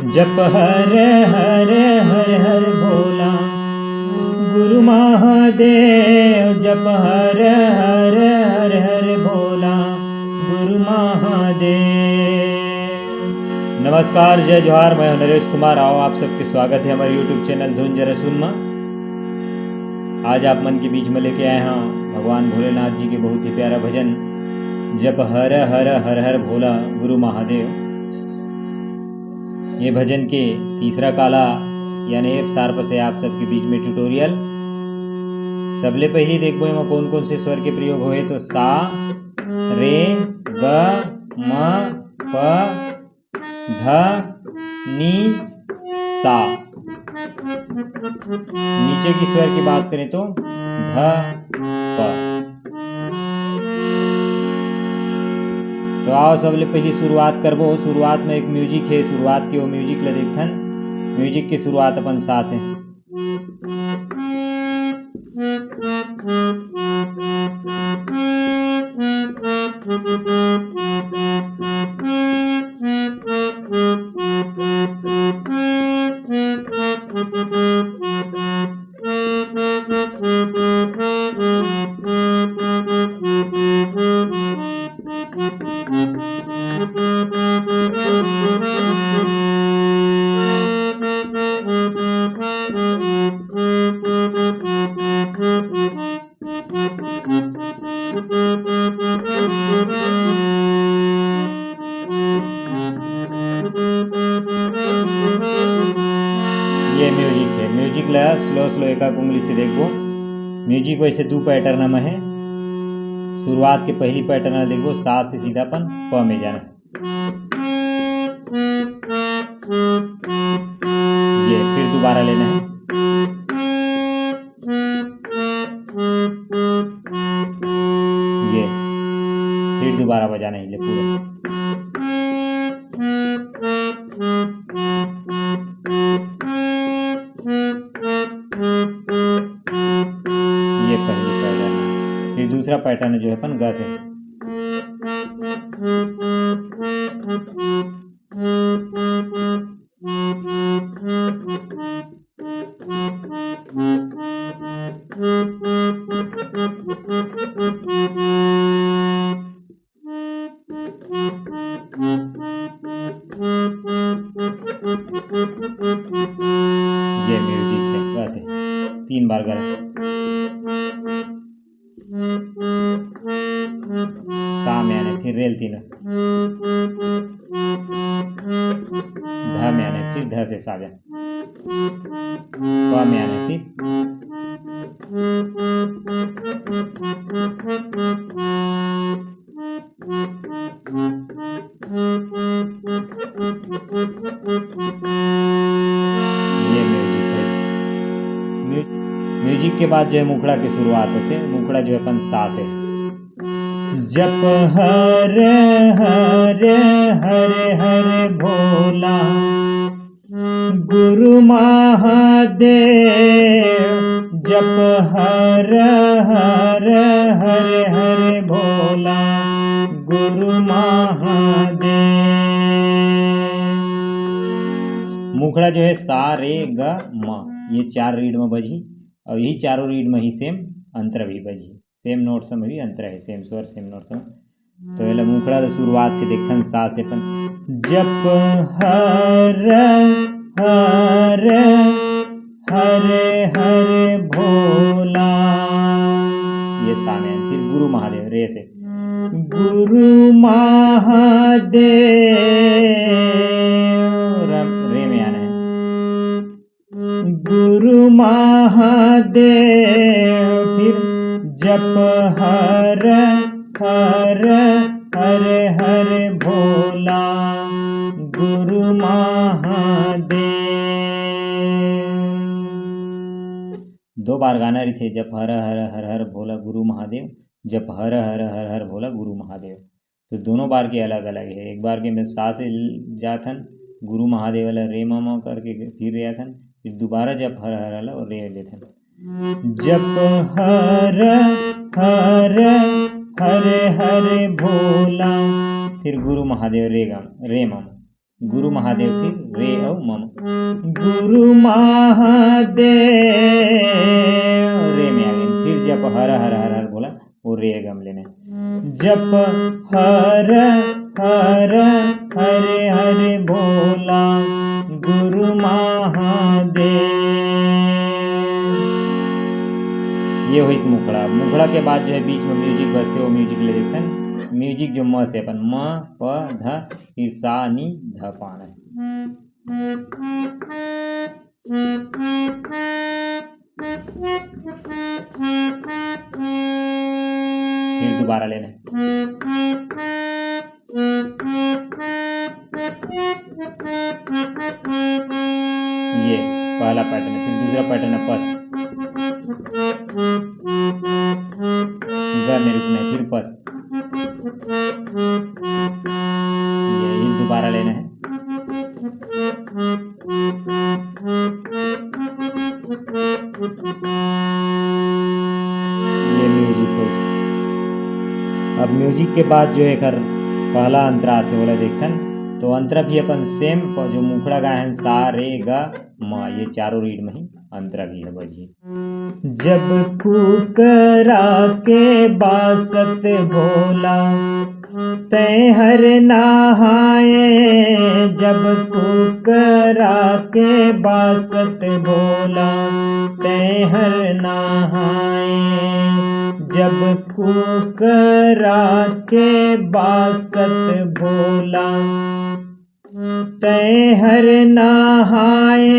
जप हर हर हर हर भोला गुरु महादेव। जप हर हर हर हर भोला गुरु महादेव। नमस्कार, जय जोहार। मैं हूं नरेश कुमार। आओ आप सबके स्वागत है हमारे यूट्यूब चैनल धुन जरा सुनमा। आज आप मन के बीच में लेके आए हैं भगवान भोलेनाथ जी के बहुत ही प्यारा भजन, जप हर हर हर हर भोला गुरु महादेव। ये भजन के तीसरा काला यानी एफ शार्प से आप सबके बीच में ट्यूटोरियल। सबले पहली देखबो एमा कौन कौन से स्वर के प्रयोग होए तो सा, रे, ग, म, प, ध, नी, सा। नीचे की स्वर की बात करें तो ध, प। तो आओ सबले पहली शुरुआत करबो। शुरुआत में एक म्यूजिक है, शुरुआत के वो म्यूजिक ला देखन। म्यूजिक की शुरुआत अपन सा से। ये म्यूजिक है। म्यूजिक ला स्लो स्लो एक उंगली से देखबो। म्यूजिक वैसे दो पैटर्न में है। शुरुआत के पहली पैटर्न देखबो, सा से सीधापन प में जाना। ये फिर दोबारा लेना है। ये फिर दोबारा बजाना है पूरा। ये पहली पैटर्न। फिर दूसरा पैटर्न जो है अपन ग से। ये म्यूजिक है ग से। 3 बार गा। सा में आने फिर रेल 3। ध में आने फिर ध से सा जा। प में आने फिर। ये म्यूजिक है। म्यूजिक के बाद जो है मुखड़ा की शुरुआत होती है। मुखड़ा जो है अपन सा से। जप हर हर हर हर भोला गुरु महादेव। जप हर हर हर हर भोला गुरु महादेव। मुखड़ा जो है सा, रे, ग, म, ये 4 रीड में बजी और यही चारों रीड में ही सेम अंतर भी बजी। सेम नोट्स में भी अंतर है, सेम स्वर सेम नोट्स में। तो ये मुखड़ा शुरुआत से देखन सा से अपन जप हर हर हर हर भोला। ये सा में। फिर गुरु महादेव रे से। गुरु महादेव रे में आना है। गुरु महादेव। फिर जप हर हर हर हर भोला गुरु महादेव। 2 बार गाना रही थे। जप हर हर हर हर भोला गुरु महादेव। जप हर हर हर हर भोला गुरु महादेव। तो दोनों बार के अलग अलग है। एक बार के में सा से जाथन, गुरु महादेव वाला रे मामा करके फिर रे आथन। फिर दोबारा जप हर हर वाला और रे लेथन। जप हर हर हर हर भोला। फिर गुरु महादेव रे मामा। गुरु महादेव फिर रे और मम। गुरु महादेव रे में आ गए। फिर जप हर हर हर हर बोला वो रे गमले में। जप हर हर हरे हरे भोला गुरु महादेव। ये हुई इस मुखड़ा। मुखड़ा के बाद जो है बीच में म्यूजिक बजते वो म्यूजिक ले देखते हैं। म्यूजिक जो म से अपन म प ध फिर सा नी ध पाना है। फिर दोबारा लेना है। ये पहला पैटर्न है। फिर दूसरा पैटर्न है पस ग में रुकना है। फिर पस ये दोबारा लेना है। ये म्यूजिक हो। अब म्यूजिक के बाद जो है कर पहला अंतरा आते वाला देखन। तो अंतरा भी अपन सेम जो मुखड़ा गाए हैं सा रे ग म, ये चारों रीड में ही अंतरा भी है बजी। जब कुकरा के बासत भोला तय हर नहाए। जब कुकरा के बासत भोला तय हर नहाए। जब कुकरा के बासत भोला तय हर नहाए।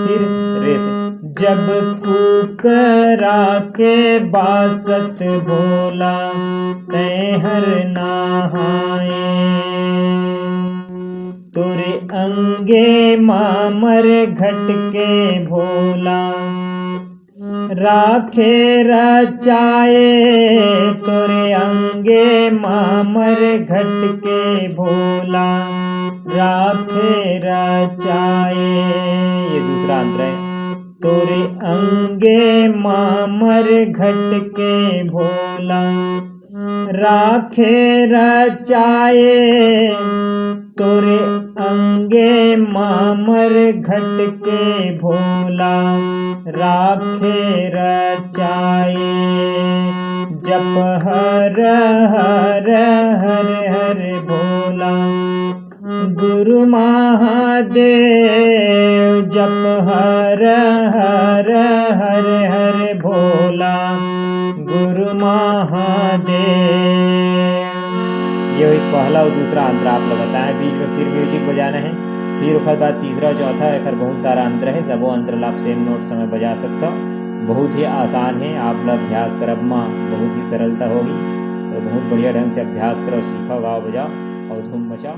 फिर रे से। जब कुकरा के बासत भोला तय हर नहाए। तोरे अंगे मामर घट के भोला राखे रचाए। तोरे अंगे मामर घट के भोला राखे रचाए। ये दूसरा अंतर है। तोरे अंगे मामर घट के भोला राखे रचाए। तोरे अंगे मामर घट के भोला राखे रचाए। जप हर हर हर हर भोला गुरु महादेव। जप हर हर हर हर भोला गुरु महादेव। ये इस पहला और दूसरा अंतर आप लोग बताएं। बीच में फिर म्यूजिक बजाना है। फिर उसके बाद तीसरा चौथा एक बहुत सारा अंतर है। सबो अंतर आप सेम नोट समय बजा सकते हो। बहुत ही आसान है। आप लोग अभ्यास करब माँ बहुत ही सरलता होगी। तो बहुत बढ़िया ढंग से अभ्यास करो, सीखो, गाओ बजाओ और धूम मचाओ।